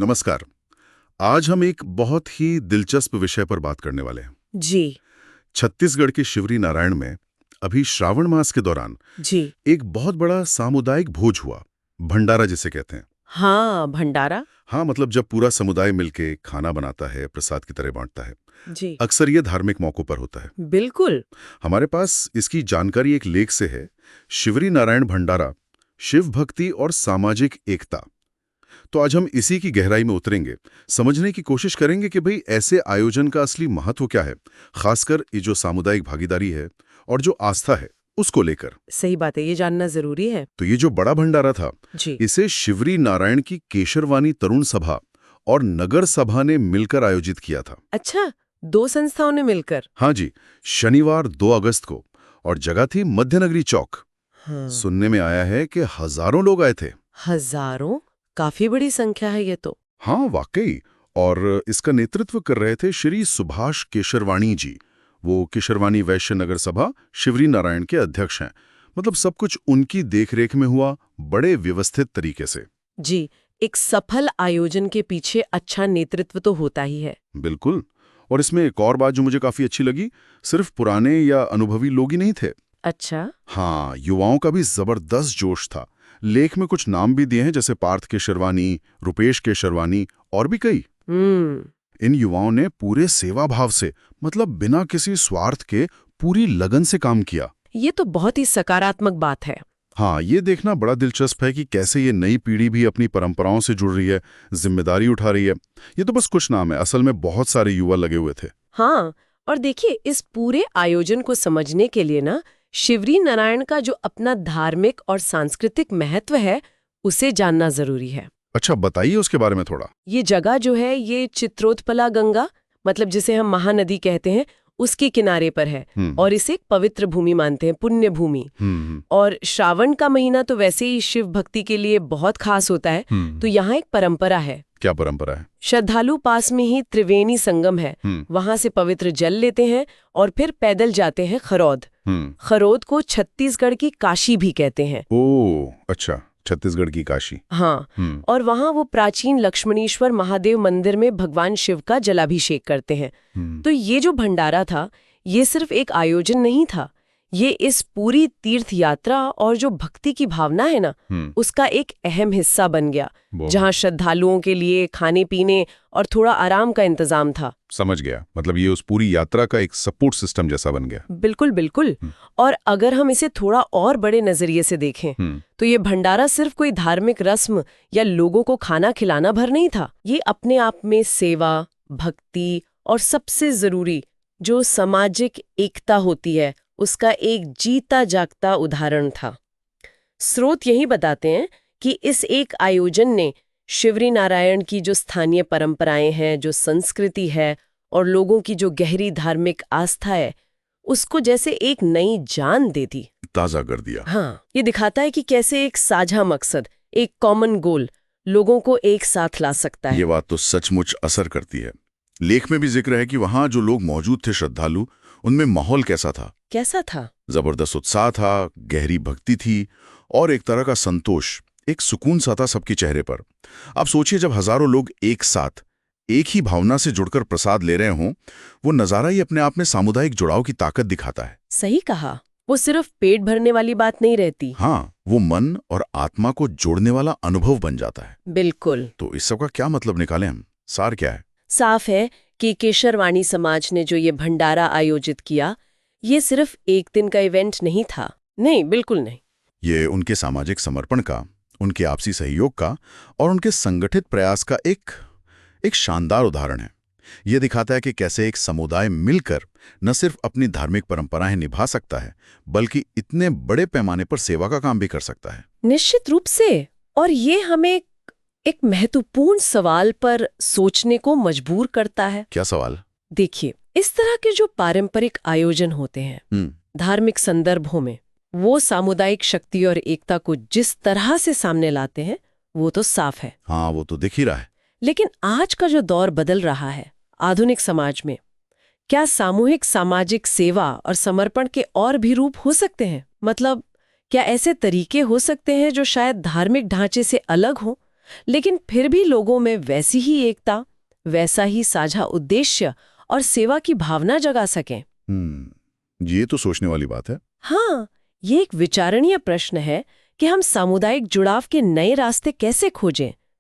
नमस्कार। आज हम एक बहुत ही दिलचस्प विषय पर बात करने वाले हैं। जी। छत्तीसगढ़ के शिवरी नारायण में अभी श्रावण मास के दौरान जी। एक बहुत बड़ा सामुदायिक भोज हुआ, भंडारा जिसे कहते हैं। हाँ, भंडारा। हाँ, मतलब जब पूरा समुदाय मिलके खाना बनाता है, प्रसाद की तरह बांटता है। जी। अक्सर ये धार्मिक मौकों पर होता है। बिल्कुल। हमारे पास इसकी जानकारी एक लेख से है, शिवरी नारायण भंडारा, शिव भक्ति और सामाजिक एकता। तो आज हम इसी की गहराई में उतरेंगे, समझने की कोशिश करेंगे कि भाई ऐसे आयोजन का असली महत्व क्या है, खासकर ये जो सामुदायिक भागीदारी है और जो आस्था है उसको लेकर। सही बात है, ये जानना जरूरी है। तो ये जो बड़ा भंडारा था, जी। इसे शिवरी नारायण की केशरवानी तरुण सभा और नगर सभा ने मिलकर आयोजित किया था। अच्छा, 2 संस्थाओं ने मिलकर। हाँ जी, शनिवार 2 अगस्त को, और जगह थी मध्यनगरी चौक। हाँ। सुनने में आया है कि हजारों लोग आए थे। हजारों? काफी बड़ी संख्या है ये तो। हाँ, वाकई। और इसका नेतृत्व कर रहे थे श्री सुभाष केशरवाणी जी। वो केशरवानी वैश्य नगर सभा शिवरी नारायण के अध्यक्ष हैं। मतलब सब कुछ उनकी देखरेख में हुआ, बड़े व्यवस्थित तरीके से। जी। एक सफल आयोजन के पीछे अच्छा नेतृत्व तो होता ही है। बिल्कुल। और इसमें एक और बात जो मुझे काफी अच्छी लगी, सिर्फ पुराने या अनुभवी लोग ही नहीं थे। अच्छा। हाँ, युवाओं का भी जबरदस्त जोश था। लेख में कुछ नाम भी दिए हैं, जैसे पार्थ केशरवानी, रुपेश केशरवानी और भी कई। इन युवाओं ने पूरे सेवा भाव से, मतलब बिना किसी स्वार्थ के, पूरी लगन से काम किया। ये तो बहुत ही सकारात्मक बात है। हाँ, ये देखना बड़ा दिलचस्प है कि कैसे ये नई पीढ़ी भी अपनी परंपराओं से जुड़ रही है, जिम्मेदारी उठा रही है। ये तो बस कुछ नाम है, असल में बहुत सारे युवा लगे हुए थे। हाँ, और देखिए, इस पूरे आयोजन को समझने के लिए ना, शिवरी नारायण का जो अपना धार्मिक और सांस्कृतिक महत्व है, उसे जानना जरूरी है। अच्छा, बताइए उसके बारे में थोड़ा। ये जगह जो है, ये चित्रोत्पला गंगा, मतलब जिसे हम महानदी कहते हैं, उसके किनारे पर है। और इसे एक पवित्र भूमि मानते हैं, पुण्य भूमि। और श्रावण का महीना तो वैसे ही शिव भक्ति के लिए बहुत खास होता है। तो यहाँ एक परंपरा है। क्या परंपरा है? श्रद्धालु पास में ही त्रिवेणी संगम है, वहां से पवित्र जल लेते हैं और फिर पैदल जाते हैं खरौद। खरौद को छत्तीसगढ़ की काशी भी कहते हैं। ओह, अच्छा, छत्तीसगढ़ की काशी। हाँ। और वहाँ वो प्राचीन लक्ष्मणेश्वर महादेव मंदिर में भगवान शिव का जलाभिषेक करते हैं। तो ये जो भंडारा था, ये सिर्फ एक आयोजन नहीं था, ये इस पूरी तीर्थ यात्रा और जो भक्ति की भावना है ना, उसका एक अहम हिस्सा बन गया, जहाँ श्रद्धालुओं के लिए खाने पीने और थोड़ा आराम का इंतजाम था। समझ गया, मतलब ये उस पूरी यात्रा का एक सपोर्ट सिस्टम जैसा बन गया। बिल्कुल बिल्कुल। और अगर हम इसे थोड़ा और बड़े नजरिए से देखें, तो ये भंडारा सिर्फ कोई धार्मिक रस्म या लोगों को खाना खिलाना भर नहीं था। ये अपने आप में सेवा, भक्ति और सबसे जरूरी जो सामाजिक एकता होती है, उसका एक जीता जागता उदाहरण था। स्रोत यही बताते हैं कि इस एक आयोजन ने शिवरी नारायण की जो स्थानीय परंपराएं हैं, जो संस्कृति है और लोगों की जो गहरी धार्मिक आस्था है, उसको जैसे एक नई जान दे दी, ताजा कर दिया। हाँ, ये दिखाता है कि कैसे एक साझा मकसद, एक कॉमन गोल लोगों को एक साथ ला सकता है। ये बात तो सचमुच असर करती है। लेख में भी जिक्र है कि वहां जो लोग मौजूद थे, श्रद्धालु, उनमें माहौल कैसा था? कैसा था? जबरदस्त उत्साह था, गहरी भक्ति थी और एक तरह का संतोष, एक सुकून सा था सबके चेहरे पर। आप सोचिए, जब हजारों लोग एक साथ एक ही भावना से जुड़कर प्रसाद ले रहे हों, वो नजारा ही अपने आप में सामुदायिक जुड़ाव की ताकत दिखाता है। सही कहा, वो सिर्फ पेट भरने वाली बात नहीं रहती। हाँ, वो मन और आत्मा को जोड़ने वाला अनुभव बन जाता है। बिल्कुल। तो इस सब का क्या मतलब निकालें हम? सार क्या है? साफ है कि केशरवाणी समाज ने जो ये भंडारा आयोजित किया, ये सिर्फ एक दिन का इवेंट नहीं था। नहीं, बिल्कुल नहीं। ये उनके सामाजिक समर्पण का, उनके आपसी सहयोग का और उनके संगठित प्रयास का एक शानदार उदाहरण है। ये दिखाता है कि कैसे एक समुदाय मिलकर न सिर्फ अपनी धार्मिक परंपराएं निभा सकता है, बल्कि इतने बड़े पैमाने पर सेवा का काम भी कर सकता है। निश्चित रूप से। और ये हमें एक महत्वपूर्ण सवाल पर सोचने को मजबूर करता है। क्या सवाल? देखिए, इस तरह के जो पारंपरिक आयोजन होते हैं धार्मिक संदर्भों में, वो सामुदायिक शक्ति और एकता को जिस तरह से सामने लाते हैं, वो तो साफ है। हाँ, वो तो दिख ही रहा है। लेकिन आज का जो दौर बदल रहा है, आधुनिक समाज में, क्या सामूहिक सामाजिक सेवा और समर्पण के और भी रूप हो सकते हैं? मतलब क्या ऐसे तरीके हो सकते हैं जो शायद धार्मिक ढांचे से अलग हों, लेकिन फिर भी लोगों में वैसी ही एकता, वैसा ही साझा उद्देश्य और सेवा की भावना जगा सकें। ये तो सोचने वाली बात है। हाँ, ये एक विचारणीय प्रश्न है कि हम सामुदायिक जुड़ाव के नए रास्ते कैसे खोजें,